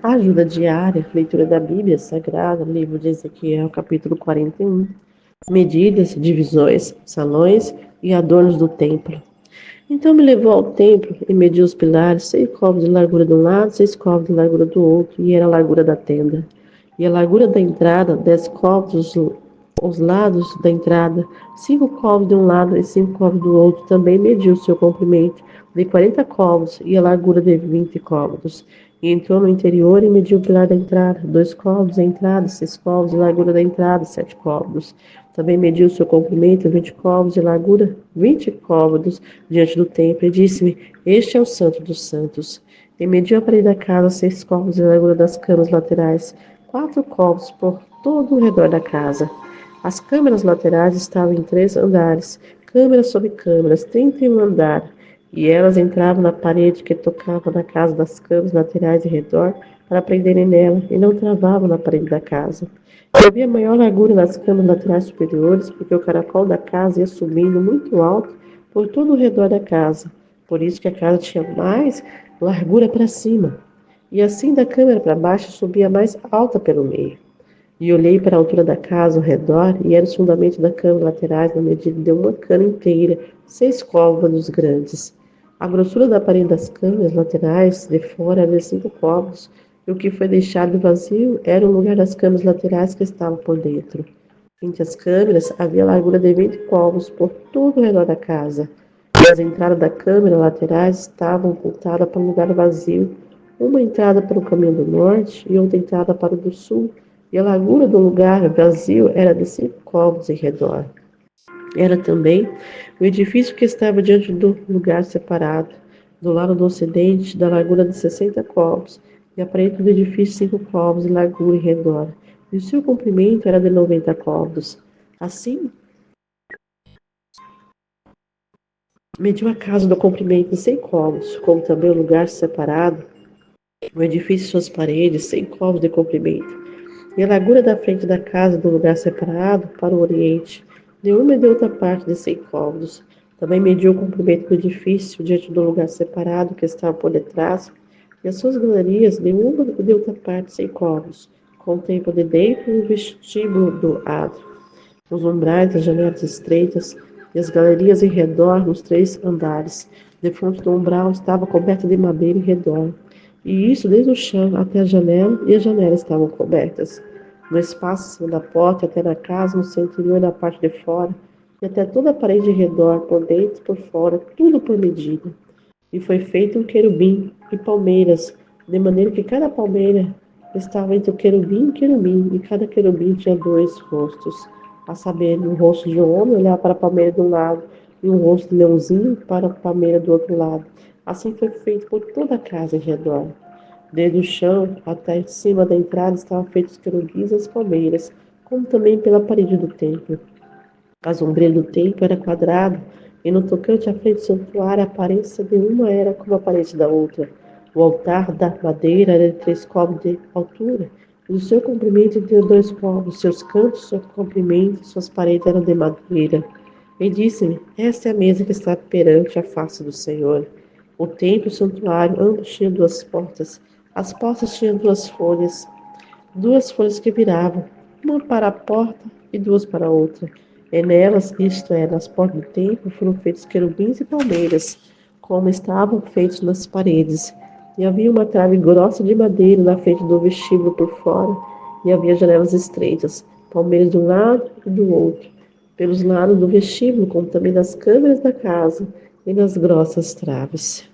Ajuda diária, leitura da Bíblia Sagrada, livro de Ezequiel, capítulo 41. Medidas, divisões, salões e adornos do templo. Então me levou ao templo e mediu os pilares, 6 côvados de largura de um lado, 6 côvados de largura do outro, e era a largura da tenda. E a largura da entrada, 10 côvados os lados da entrada, 5 côvados de um lado e 5 côvados do outro. Também mediu o seu comprimento, de 40 côvados, e a largura de 20 côvados. E entrou no interior e mediu o pilar da entrada, 2 côvados a entrada, 6 côvados de largura da entrada, 7 côvados. Também mediu o seu comprimento, 20 côvados de largura, 20 côvados diante do templo, e disse-me: Este é o Santo dos Santos. E mediu a parede da casa, 6 côvados de largura das câmaras laterais, 4 côvados por todo o redor da casa. As câmaras laterais estavam em 3 andares, câmara sobre câmaras, 31 andares, e elas entravam na parede que tocava na casa das câmaras laterais em redor, para prenderem nela, e não travavam na parede da casa. E havia maior largura nas câmaras laterais superiores, porque o caracol da casa ia subindo muito alto por todo o redor da casa. Por isso que a casa tinha mais largura para cima. E assim da câmara para baixo subia mais alta pelo meio. E olhei para a altura da casa ao redor, e era os fundamentos da câmara laterais na medida de uma cana inteira, 6 côvados grandes. A grossura da parede das câmaras laterais de fora era de 5 côvados, e o que foi deixado vazio era o lugar das câmaras laterais que estavam por dentro. Entre as câmaras havia largura de 20 côvados por todo o redor da casa. E as entradas da câmara laterais estavam ocultadas para um lugar vazio, uma entrada para o caminho do norte e outra entrada para o do sul, e a largura do lugar vazio era de 5 côvados em redor. Era também o edifício que estava diante do lugar separado, do lado do ocidente, da largura de 60 côvados, e a parede do edifício 5 côvados de largura em redor, e o seu comprimento era de 90 côvados. Assim, mediu a casa do comprimento de 100 côvados, como também o lugar separado, o edifício e suas paredes, 100 côvados de comprimento. E a largura da frente da casa do lugar separado para o oriente, de uma e de outra parte de 100 côvados. Também mediu o comprimento do edifício diante do lugar separado que estava por detrás, e as suas galerias de uma e de outra parte 100 côvados, com o templo de dentro e o vestíbulo do átrio, os umbrais das janelas estreitas e as galerias em redor nos 3 andares. Defronte do umbral estava coberta de madeira em redor, e isso desde o chão até a janela, e as janelas estavam cobertas. No espaço acima da porta, até na casa, no seu interior e na parte de fora, e até toda a parede em redor, por dentro e por fora, tudo por medida. E foi feito um querubim e palmeiras, de maneira que cada palmeira estava entre o querubim, e cada querubim tinha 2 rostos, a saber, um rosto de um homem olhar para a palmeira de um lado, e um rosto de leãozinho para a palmeira do outro lado. Assim foi feito por toda a casa em redor. Desde o chão até em cima da entrada estavam feitos querubins e as palmeiras, como também pela parede do templo. A sombreira do templo era quadrada, e no tocante à frente do santuário, a aparência de uma era como a aparência da outra. O altar da madeira era de 3 côvados de altura, e o seu comprimento de 2 côvados, seus cantos, seu comprimento, suas paredes eram de madeira. E disse-me: Esta é a mesa que está perante a face do Senhor. O templo e o santuário, ambos tinham 2 portas. As portas tinham 2 folhas, 2 folhas que viravam, uma para a porta e 2 para a outra. E nelas, isto é, nas portas do templo, foram feitos querubins e palmeiras, como estavam feitos nas paredes. E havia uma trave grossa de madeira na frente do vestíbulo por fora, e havia janelas estreitas, palmeiras de um lado e do outro, pelos lados do vestíbulo, como também das câmaras da casa e nas grossas traves.